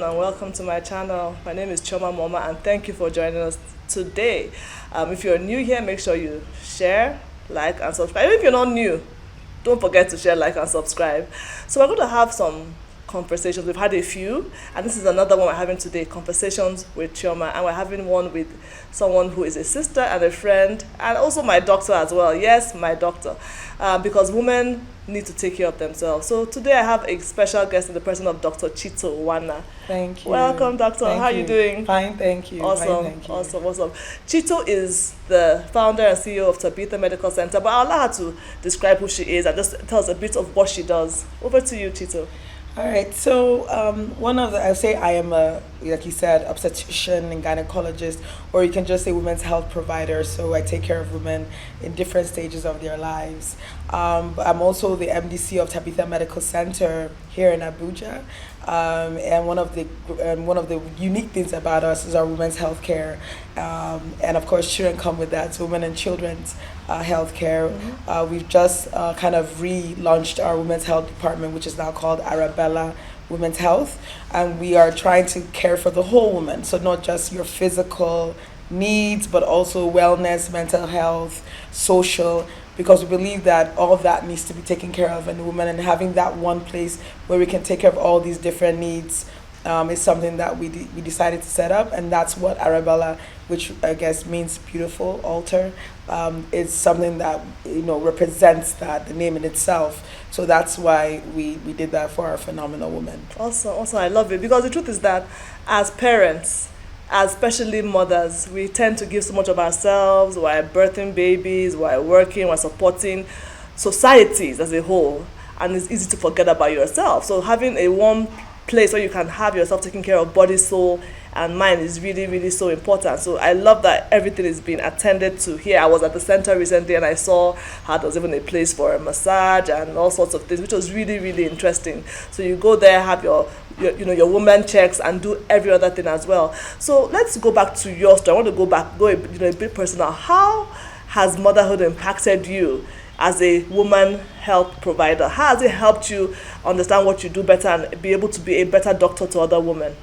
and welcome to my channel. My name is Choma Mama and thank you for joining us today. If you're new here, make sure you share, like and subscribe. Even if you're not new, don't forget to share, like and subscribe. So we're going to have some conversations. We've had a few, and this is another one we're having today, conversations with Chioma, and we're having one with someone who is a sister and a friend and also my doctor as well. Yes, my doctor, because women need to take care of themselves. So today I have a special guest in the person of Dr. Chikto Nwana. Thank you. Welcome, doctor. Thank How are you doing? Fine, thank you. Awesome, Fine, thank you. awesome. Chikto is the founder and CEO of Tabitha Medical Center, but I'll allow her to describe who she is and just tell us a bit of what she does. Over to you, Chikto. All right, so I would say I am like you said, obstetrician and gynecologist, or you can just say women's health provider. So I take care of women in different stages of their lives. But I'm also the MDC of Tabitha Medical Center here in Abuja. And one of the unique things about us is our women's health care. And of course, children come with that, so women and children's health care. Mm-hmm. We've just kind of relaunched our women's health department, which is now called Arabella Women's Health. And we are trying to care for the whole woman, so not just your physical needs, but also wellness, mental health, social, because we believe that all of that needs to be taken care of in a woman, and having that one place where we can take care of all these different needs is something that we decided to set up, and that's what Arabella, which I guess means beautiful altar, is something that represents that, the name in itself. So that's why we did that for our phenomenal woman. Also, I love it, because the truth is that as parents, especially mothers, we tend to give so much of ourselves while birthing babies, while working, while supporting societies as a whole, and it's easy to forget about yourself. So having a warm place where you can have yourself taken care of, body, soul and mind, is really, really so important. So I love that everything is being attended to here. I was at the center recently and I saw how there was even a place for a massage and all sorts of things, which was really, really interesting. So you go there, have your woman checks and do every other thing as well. So let's go back to your story. I want to go a bit personal. How has motherhood impacted you as a woman health provider? How has it helped you understand what you do better and be able to be a better doctor to other women?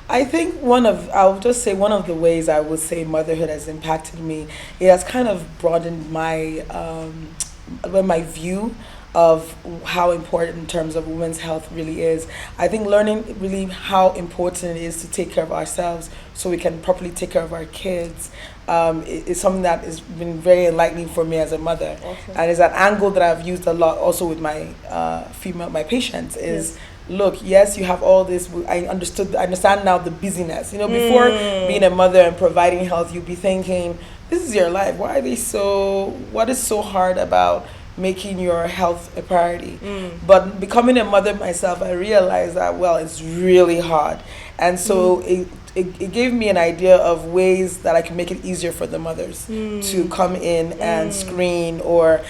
I think one of the ways I would say motherhood has impacted me, it has kind of broadened my view of how important in terms of women's health really is. I think learning really how important it is to take care of ourselves so we can properly take care of our kids is something that has been very enlightening for me as a mother. Awesome. And is an angle that I've used a lot also with my my patients is, yes. Look, yes, you have all this. I understand now the busyness. Before being a mother and providing health, you'd be thinking, this is your life. What is so hard about making your health a priority? But becoming a mother myself, I realized that, well, it's really hard. And so it gave me an idea of ways that I can make it easier for the mothers to come in and screen or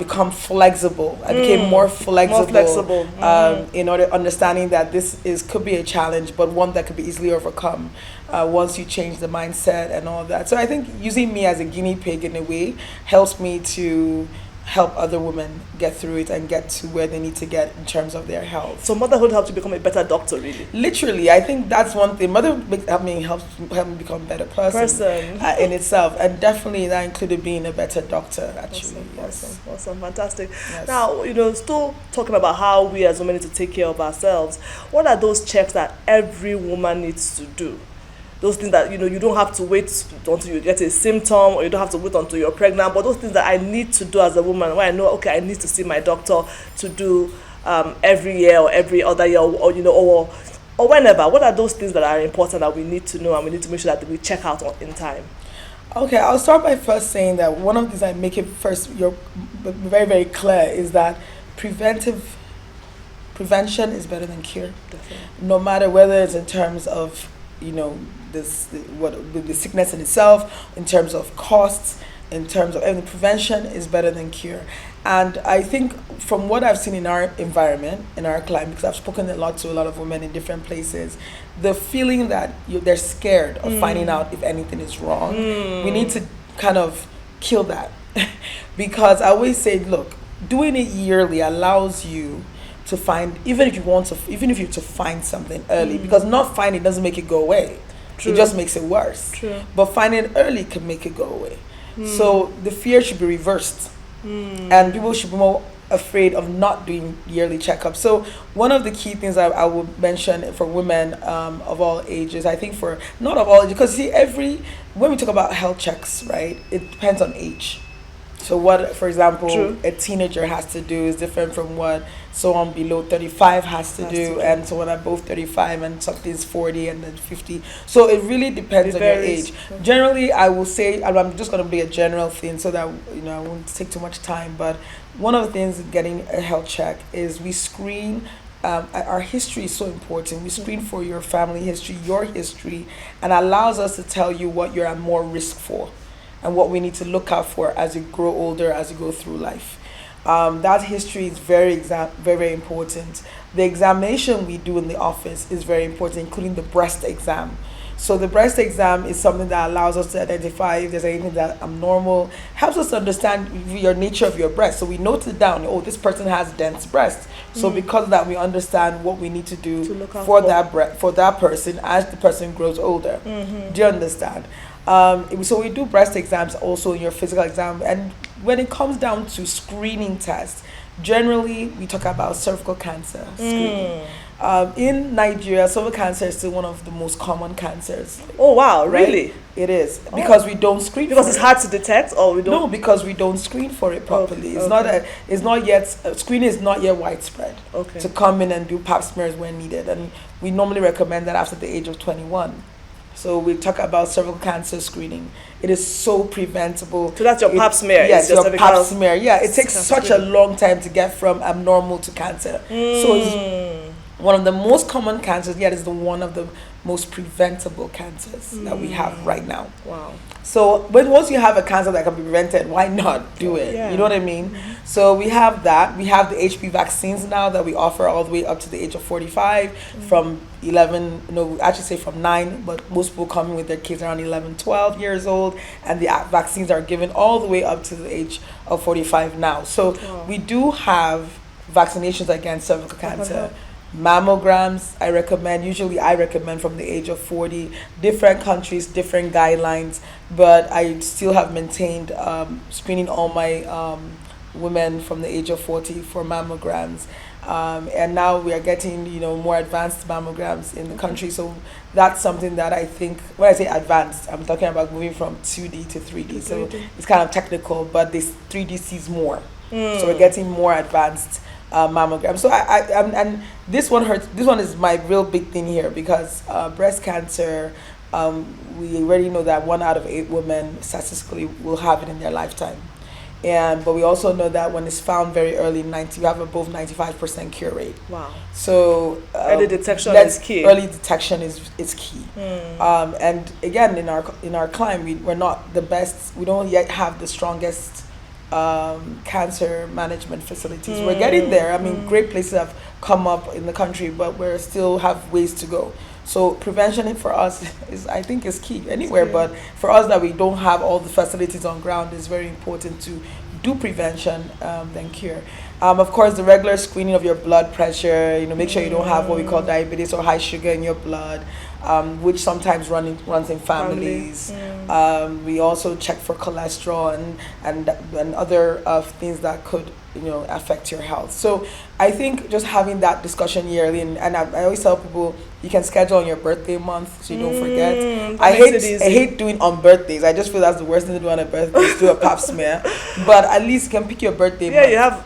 become flexible. I became more flexible. In order understanding that could be a challenge, but one that could be easily overcome once you change the mindset and all of that. So I think using me as a guinea pig in a way helps me to help other women get through it and get to where they need to get in terms of their health. So motherhood helps you become a better doctor, really? Literally, I think that's one thing. Motherhood helped me become a better person. In itself. And definitely that included being a better doctor, actually. Awesome, fantastic. Yes. Now, still talking about how we as women need to take care of ourselves, what are those checks that every woman needs to do? Those things that, you don't have to wait until you get a symptom, or you don't have to wait until you're pregnant, but those things that I need to do as a woman, where I know, okay, I need to see my doctor to do every year or every other year, or whenever. What are those things that are important that we need to know and we need to make sure that we check out in time? Okay, I'll start by first saying that one of the things I make it first, you're very, very clear, is that prevention is better than cure. Definitely. No matter whether it's in terms of the sickness in itself, in terms of costs, in terms of prevention is better than cure. And I think from what I've seen in our environment, in our climate, because I've spoken a lot to a lot of women in different places, the feeling that they're scared of finding out if anything is wrong, we need to kind of kill that. Because I always say, look, doing it yearly allows you to find, even if you to find something early, because not finding doesn't make it go away. True. It just makes it worse. True. But finding it early can make it go away. So the fear should be reversed, and people should be more afraid of not doing yearly checkups. So one of the key things I would mention for women of all ages, I think for not of all ages, because see, when we talk about health checks, right, it depends on age. So what, for example, True. a teenager has to do is different from what someone below 35 has to do, and someone above 35 and something's 40 and then 50. So it really depends on your age. Generally, I will say, and I'm just going to be a general thing so that I won't take too much time, but one of the things in getting a health check is we screen. Our history is so important. We screen for your family history, your history, and allows us to tell you what you're at more risk for and what we need to look out for as you grow older, as you go through life. That history is very, very important. The examination we do in the office is very important, including the breast exam. So the breast exam is something that allows us to identify if there's anything that abnormal, helps us to understand your nature of your breast. So we note it down, this person has dense breasts. So because of that, we understand what we need to do for that person as the person grows older. Do you understand? So we do breast exams also in your physical exam. And when it comes down to screening tests, generally we talk about cervical cancer screening. In Nigeria, cervical cancer is still one of the most common cancers. Oh wow, right? really? It is, because we don't screen because for it's it. hard to detect, or we don't. No, because we don't screen for it properly. It's not yet screening is not yet widespread. Okay. To come in and do pap smears when needed, and we normally recommend that after the age of 21. So we talk about cervical cancer screening. It is so preventable. So that's your pap smear. Yes, it's your pap smear. Yeah, it takes such a long time to get from abnormal to cancer. So it's one of the most common cancers, yet is one of the most preventable cancers that we have right now. Wow. So once you have a cancer that can be prevented, why not do it? Yeah. You know what I mean? So we have that. We have the HPV vaccines now that we offer all the way up to the age of 45 from 9, but most people come in with their kids around 11, 12 years old, and the vaccines are given all the way up to the age of 45 now. So we do have vaccinations against cervical cancer. Mammograms, I recommend from the age of 40. Different countries, different guidelines, but I still have maintained screening all my women from the age of 40 for mammograms. And now we are getting, more advanced mammograms in the country. So that's something that I think, when I say advanced, I'm talking about moving from 2D to 3D. So it's kind of technical, but this 3D sees more. So we're getting more advanced mammogram. So and this one hurts. This one is my real big thing here, because breast cancer, we already know that 1 out of 8 women statistically will have it in their lifetime. But we also know that when it's found very early, we have above 95% cure rate. Wow. So early detection is key. Early detection is key. And again, in our climate, we're not the best. We don't yet have the strongest cancer management facilities. We're getting there. I mean, great places have come up in the country, but we still have ways to go. So prevention for us I think is key anywhere, but for us that we don't have all the facilities on ground, it's very important to do prevention than cure. Of course, the regular screening of your blood pressure, make sure you don't have what we call diabetes or high sugar in your blood, which sometimes runs in families. We also check for cholesterol and other things that could affect your health. So I think just having that discussion yearly, and I always tell people you can schedule on your birthday month so you don't forget. I hate doing on birthdays. I just feel that's the worst thing to do on a birthday is do a pap smear. But at least you can pick your birthday month. You have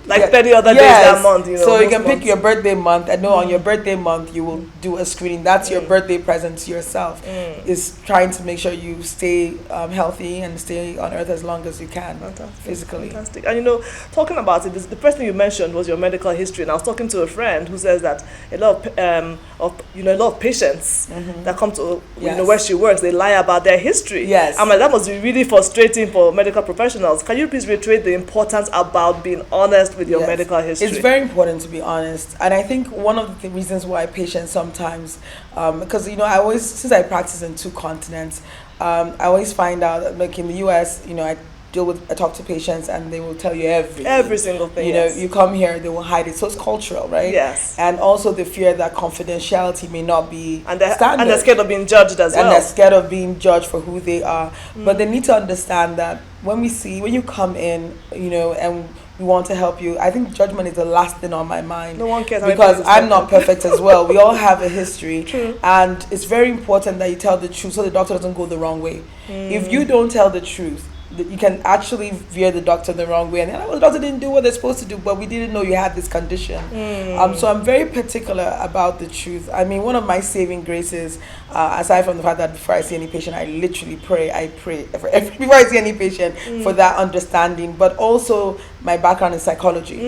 like 30 other days that month. So you can pick your birthday month, and on your birthday month you will do a screening. That's your birthday present to yourself. Is trying to make sure you stay healthy and stay on earth as long as you can. Physically. Fantastic. And talking about it, the first thing you mentioned was your medical history, and I was talking to a friend who says that a lot of patients that come to where she works, they lie about their history. Yes. I'm like, that must be really frustrating for medical professionals. Can you please reiterate the importance about being honest with your medical history? It's very important to be honest, and I think one of the reasons why patients sometimes, because since I practice in 2 continents, I always find out that, like in the US, talk to patients, and they will tell you everything. Every single thing. You yes. know, you come here, they will hide it. So it's cultural, right? Yes. And also the fear that confidentiality may not be And they're, standard. and they're scared of being judged as well. And they're scared of being judged for who they are. But they need to understand that when you come in, you know, and we want to help you, I think judgment is the last thing on my mind. No one cares. Because I'm not perfect as well. We all have a history. True. And it's very important that you tell the truth so the doctor doesn't go the wrong way. If you don't tell the truth, you can actually veer the doctor the wrong way, and then, the doctor didn't do what they're supposed to do, but we didn't know you had this condition. So I'm very particular about the truth. I mean, one of my saving graces, aside from the fact that before I see any patient, I literally pray. I pray before I see any patient for that understanding, but also my background in psychology.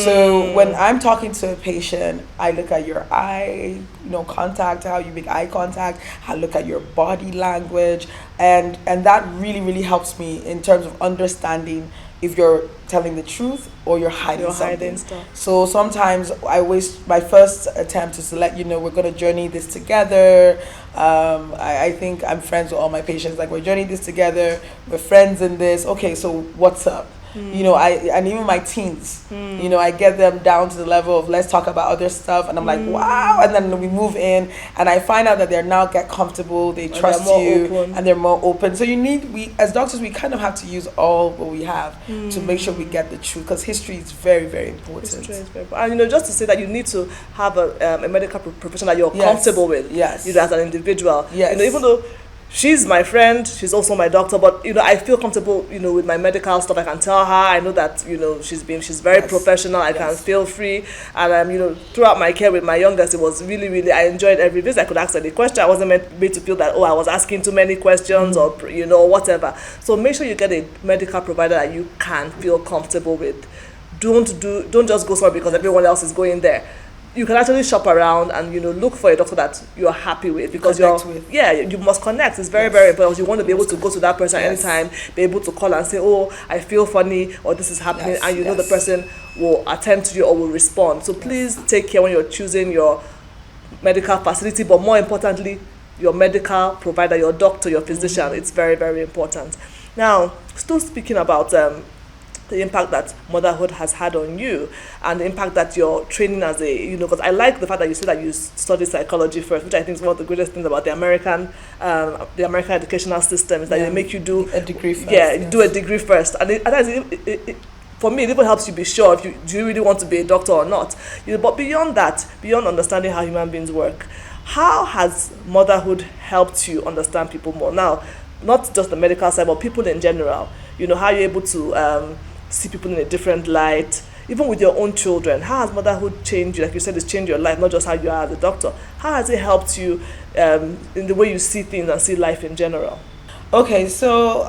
So when I'm talking to a patient, I look at your eye, contact, how you make eye contact, I look at your body language, and that really, really helps me in terms of understanding if you're telling the truth or you're hiding something. So sometimes my first attempt is to let you know we're going to journey this together. I think I'm friends with all my patients. Like, we're journeying this together. We're friends in this. Okay, so what's up? And even my teens, I get them down to the level of let's talk about other stuff, and I'm like, wow, and then we move in, and I find out that they're now get comfortable, they trust you, open. And they're more open. So we as doctors, we kind of have to use all what we have to make sure we get the truth, because history is very, very important. History is very important. And just to say that you need to have a medical profession that you're comfortable with, yes, as an individual, yes, even though she's my friend, she's also my doctor, but I feel comfortable with my medical stuff. I can tell her, I know that she's very professional. I can feel free, and throughout my care with my youngest, it was really, really, I enjoyed every visit. I could ask her the question. I wasn't meant to feel that I was asking too many questions or whatever. So make sure you get a medical provider that you can feel comfortable with. Don't just go somewhere because everyone else is going there. You can actually shop around and look for a doctor that you're happy with, because you must connect. It's very, very important. You want to be able to go to that person anytime, be able to call and say, oh, I feel funny, or this is happening, and know the person will attend to you or will respond. So please take care when you're choosing your medical facility, but more importantly, your medical provider, your doctor, your physician. It's very, very important. Now, still speaking about the impact that motherhood has had on you, and the impact that you're training as a, because I like the fact that you said that you studied psychology first, which I think is one of the greatest things about the American educational system, is that they make you do a degree first. Do a degree first, and for me, it even helps you be sure if do you really want to be a doctor or not. But beyond that, beyond understanding how human beings work, how has motherhood helped you understand people more? Now, not just the medical side, but people in general. How you're able to see people in a different light, even with your own children. How has motherhood changed you? Like you said, it's changed your life, not just how you are as a doctor. How has it helped you in the way you see things and see life in general? Okay, so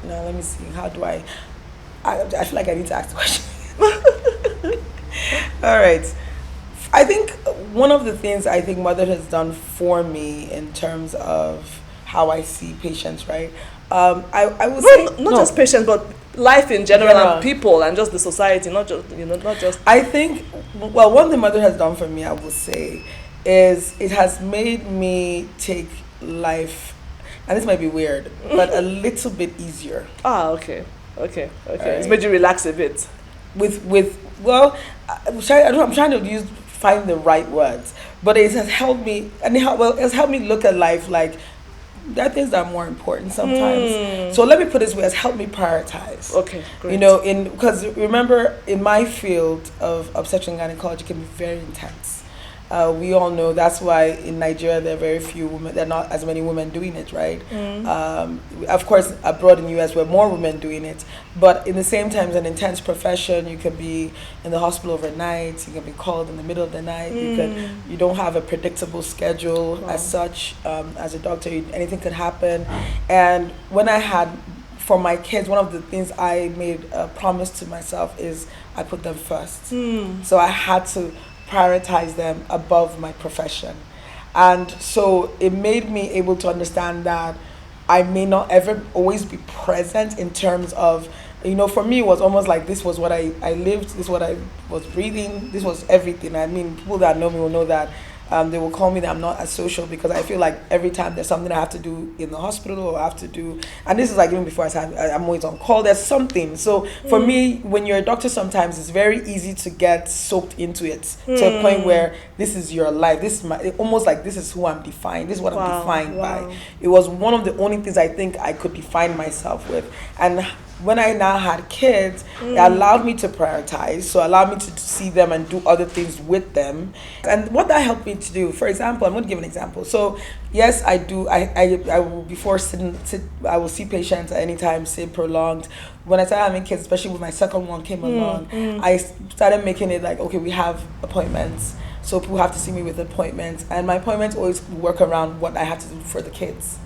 now let me see. How do I feel like I need to ask the question. All right. I think one of the things I think motherhood has done for me in terms of how I see patients, right? I would say not just patients, but life in general, and people, and just the society, not just. I think, one thing mother has done for me, I would say, is it has made me take life, and this might be weird, but a little bit easier. Okay. Right. It's made you relax a bit. I'm trying to find the right words, but it has helped me, it's helped me look at life like there are things that are more important sometimes. So let me put it this way: it's helped me prioritize. Okay, great. Because remember, in my field of obstetrics and gynecology, can be very intense. We all know that's why in Nigeria there are very few women. There are not as many women doing it, right? Of course, abroad in the US, there are more women doing it. But in the same time, it's an intense profession. You can be in the hospital overnight. You can be called in the middle of the night. You don't have a predictable schedule as such. As a doctor, anything could happen. And when I had, for my kids, one of the things I made a promise to myself is I put them first. So I had to prioritize them above my profession. And so it made me able to understand that I may not ever always be present in terms of, for me it was almost like this was what I lived, this is what I was breathing, this was everything. I mean, people that know me will know that They will call me that I'm not as social because I feel like every time there's something I have to do in the hospital or I have to do, and this is like even before I'm always on call, there's something. So for me, when you're a doctor, sometimes it's very easy to get soaked into it to a point where this is your life. This is almost like this is who I'm defined. This is what I'm defined by. It was one of the only things I think I could define myself with. And when I now had kids, it allowed me to prioritize, so allowed me to see them and do other things with them. And what that helped me to do, for example, I'm going to give an example. So yes, I do. I will before I will see patients at any time, say prolonged. When I started having kids, especially when my second one came along, I started making it like, okay, we have appointments. So people have to see me with appointments, and my appointments always work around what I have to do for the kids.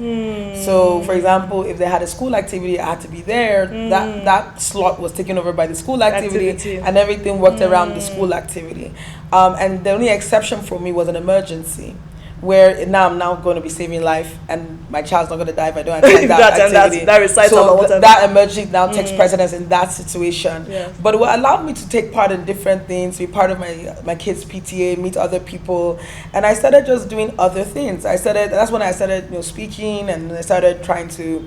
So, for example, if they had a school activity, I had to be there. That slot was taken over by the school activity. And everything worked around the school activity. And the only exception for me was an emergency, where now I'm now going to be saving life, and my child's not going to die if I don't attend that activity. That recital so or whatever. That emergency now takes precedence in that situation. Yeah. But it allowed me to take part in different things, be part of my kids' PTA, meet other people, and I started just doing other things. That's when I started speaking, and I started trying to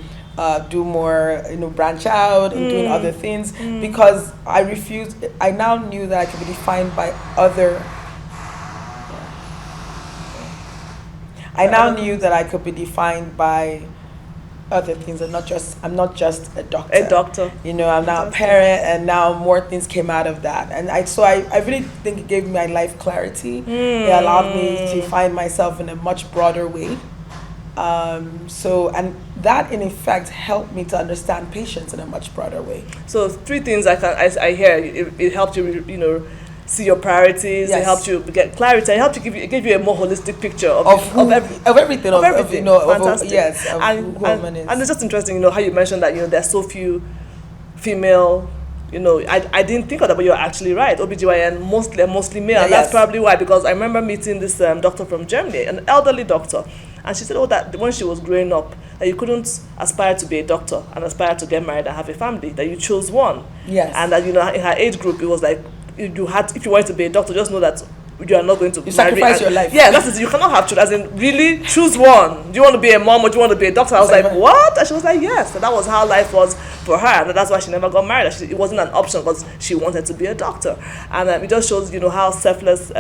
do more, branch out and doing other things, because I now knew that I could be defined by other. I now knew that I could be defined by other things, and I'm not just a doctor. A doctor. I'm now a parent, and now more things came out of that. And I really think it gave my life clarity. It allowed me to find myself in a much broader way. And that in effect helped me to understand patients in a much broader way. So 3 things I hear. It helped you, see your priorities. It helped you get clarity. It helped you give you a more holistic picture of everything. Fantastic. And it's just interesting, how you mentioned that there's so few female. I didn't think of that, but you're actually right. OBGYN mostly male. And that's probably why, because I remember meeting this doctor from Germany, an elderly doctor, and she said, that when she was growing up, that you couldn't aspire to be a doctor and aspire to get married and have a family, that you chose one. Yes. And that in her age group, it was like, if you wanted to be a doctor, just know that you are not going to sacrifice your life. Yeah, that's it. You cannot have children. As in, really choose one. Do you want to be a mom or do you want to be a doctor? I was like, what? And she was like, yes. And that was how life was for her. And that's why she never got married. It wasn't an option because she wanted to be a doctor. And it just shows, how selfless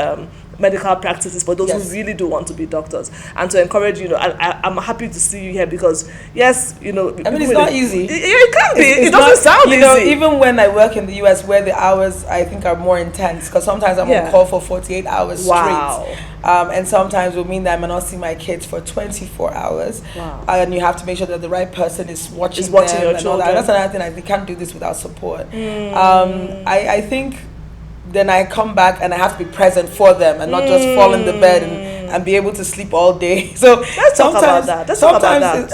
medical practice is for those who really do want to be doctors. And to encourage, I'm happy to see you here because, yes, I mean, it's not easy. It can be. It doesn't sound easy. Even when I work in the US, where the hours, I think, are more intense, because sometimes I'm on call for 48 hours straight. And sometimes will mean that I may not see my kids for 24 hours. Wow. And you have to make sure that the right person is watching them your and children. all that. That's another thing. We can't do this without support. I think then I come back and I have to be present for them and not just fall in the bed and be able to sleep all day. So sometimes it's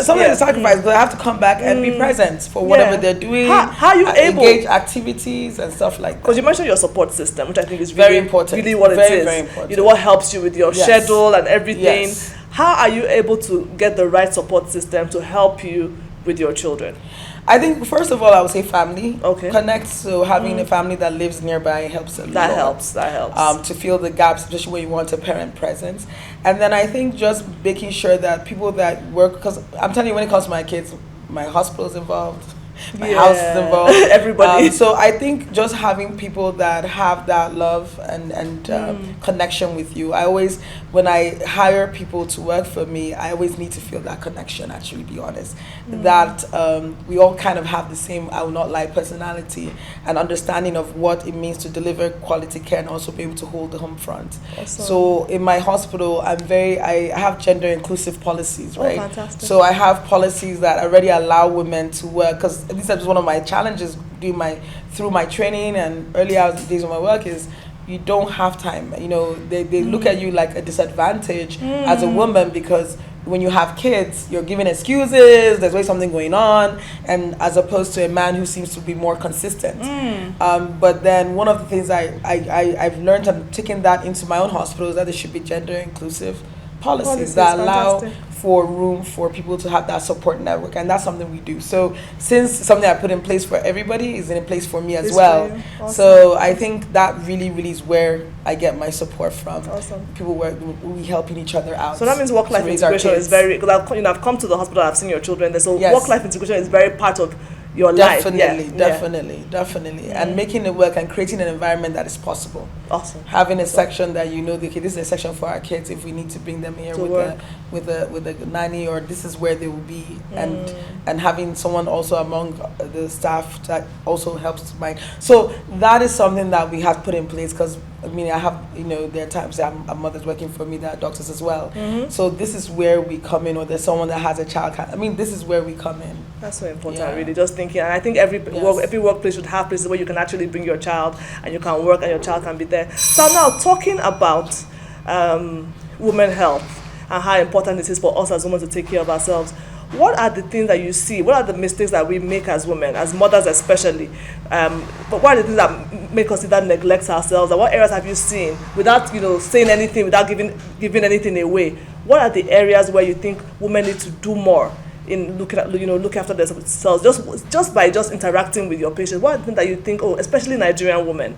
a sacrifice, but I have to come back and be present for whatever they're doing. How are you able engage activities and stuff like that? Because you mentioned your support system, which I think is very important. Really what it is. Very important. What helps you with your schedule and everything. Yes. How are you able to get the right support system to help you with your children? I think, first of all, I would say family. Okay. Connect, so having a family that lives nearby helps a lot. That helps. To fill the gaps, especially when you want a parent presence. And then I think just making sure that people that work, because I'm telling you, when it comes to my kids, my hospital's involved, my house is involved. Everybody. So I think just having people that have that love and connection with you. When I hire people to work for me, I always need to feel that connection, actually, be honest. That we all kind of have the same, I will not lie, personality and understanding of what it means to deliver quality care and also be able to hold the home front. Awesome. So in my hospital, I have gender inclusive policies, right? Oh, fantastic. So I have policies that already allow women to work, because this is one of my challenges through my training and early hours days of my work is you don't have time. They look at you like a disadvantage as a woman, because when you have kids, you're giving excuses, there's always something going on, and as opposed to a man who seems to be more consistent. But then one of the things I've learned and taken that into my own hospital is that there should be gender inclusive policies that allow fantastic. for room for people to have that support network, and that's something we do. So since something I put in place for everybody is in place for me as It's well. for you. Awesome. So I think that really is where I get my support from. Awesome. People where we helping each other out. So that means work-life to raise our integration is kids. very, because I've come to the hospital, I've seen your children there, so Yes. work-life integration is very part of your Definitely, life. definitely. And making it work and creating an environment that is possible. Awesome. Having a section that you know, okay, this is a section for our kids if we need to bring them here To with work. with a nanny, or this is where they will be, and having someone also among the staff that also helps to mind. So that is something that we have put in place, because I mean, I have, there are times that a mother's working for me that are doctors as well. So this is where we come in, or there's someone that has a child. I mean, this is where we come in. That's so important, Yeah. really. Just thinking, and I think every Yes. workplace should have places where you can actually bring your child and you can work and your child can be there. So now, talking about women health and how important it is for us as women to take care of ourselves, what are the things that you see? What are the mistakes that we make as women, as mothers especially? But what are the things that make us either neglect ourselves? And what areas have you seen, without saying anything, without giving anything away? What are the areas where you think women need to do more in looking after themselves, just by interacting with your patients? What are the things that you think, especially Nigerian women,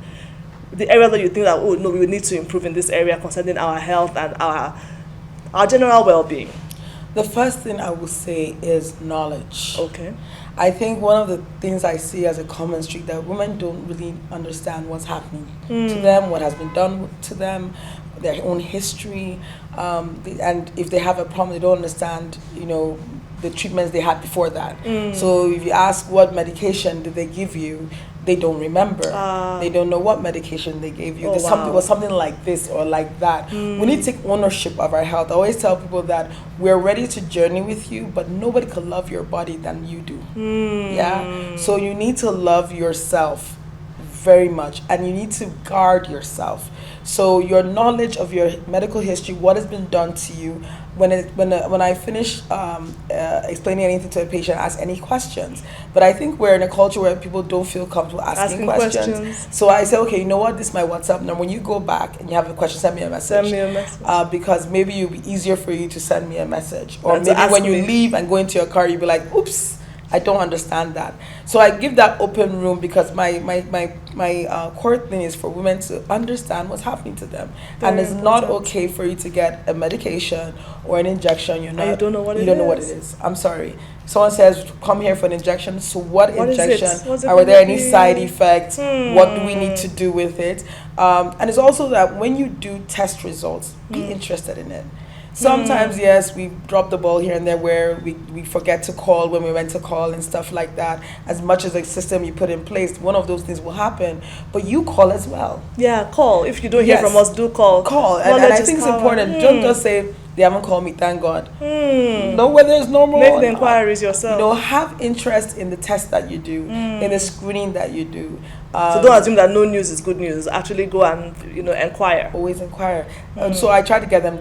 the areas that you think that we need to improve in this area concerning our health and our general well-being? The first thing I will say is knowledge. Okay. I think one of the things I see as a common streak, that women don't really understand what's happening to them, what has been done to them, their own history, and if they have a problem, they don't understand, the treatments they had before that. So if you ask what medication did they give you, they don't remember. They don't know what medication they gave you. It was something like this or like that. We need to take ownership of our health. I always tell people that we're ready to journey with you, but nobody can love your body than you do. Yeah. So you need to love yourself very much, and you need to guard yourself. So your knowledge of your medical history, what has been done to you, when I finish explaining anything to a patient, ask any questions. But I think we're in a culture where people don't feel comfortable asking questions. So I say, okay, you know what? This is my WhatsApp number. When you go back and you have a question, send me a message. Because maybe it'll be easier for you to send me a message. Or maybe when you leave and go into your car, you'll be like, oops, I don't understand that. So I give that open room, because my core thing is for women to understand what's happening to them. And it's not okay for you to get a medication or an injection. You don't know what it is. You don't know what it is. I'm sorry. Someone says, come here for an injection. So what injection? Are there any side effects? What do we need to do with it? And it's also that when you do test results, be interested in it. Sometimes, yes, we drop the ball here and there where we forget to call when we went to call and stuff like that. As much as a system you put in place, one of those things will happen. But you call as well. Yeah, call. If you don't hear from us, do call. Call. And I think it's important. Don't just say, they haven't called me, thank God. Know whether it's normal. Make the inquiries yourself. Have interest in the test that you do, in the screening that you do. So don't assume that no news is good news. Actually go and inquire. Always inquire. So I try to get them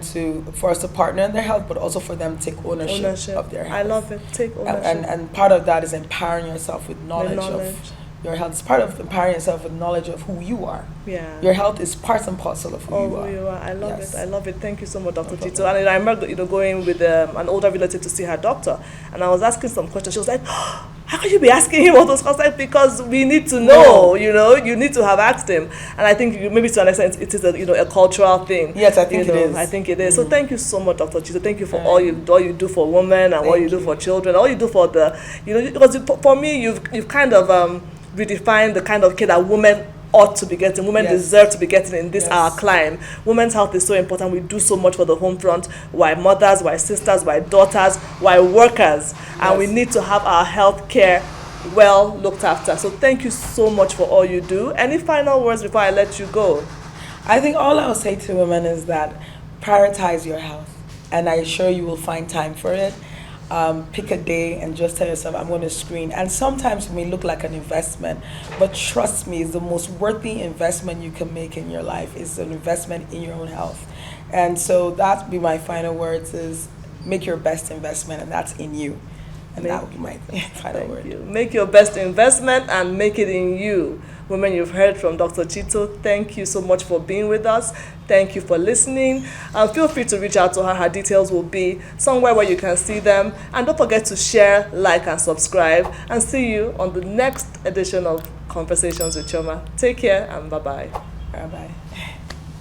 for us to partner in their health, but also for them to take ownership of their health. I love it. Take ownership. And part of that is empowering yourself with knowledge. Of your health. It's part of empowering yourself with knowledge of who you are. Yeah. Your health is part and parcel of who you are. I love it. I love it. Thank you so much, Dr. Chikto. And I remember going with an older relative to see her doctor, and I was asking some questions. She was like, how can you be asking him all those questions? Because we need to know, you need to have asked him. And I think maybe to an extent it is a cultural thing. Yes, I think it is. I think it is. So thank you so much, Dr. Chikto. Thank you for all you do for women and what you do for children, all you do for because for me, you've kind of redefine the kind of care that women ought to be getting. Women deserve to be getting in this our climb. Women's health is so important. We do so much for the home front. Why mothers, why sisters, why daughters, why workers. And we need to have our health care well looked after. So thank you so much for all you do. Any final words before I let you go? I think all I'll say to women is that prioritize your health. And I assure you will find time for it. Pick a day and just tell yourself, I'm going to screen. And sometimes it may look like an investment, but trust me, it's the most worthy investment you can make in your life. It's an investment in your own health. And so that'd be my final words, is make your best investment, and that's in you. And that would be my final word. Make your best investment and make it in you. women you've heard from Dr. Chikto. Thank you so much for being with us. Thank you for listening. And feel free to reach out to her. Her details will be somewhere where you can see them. And don't forget to share, like, and subscribe. And see you on the next edition of Conversations with Choma. Take care and bye-bye. Bye-bye.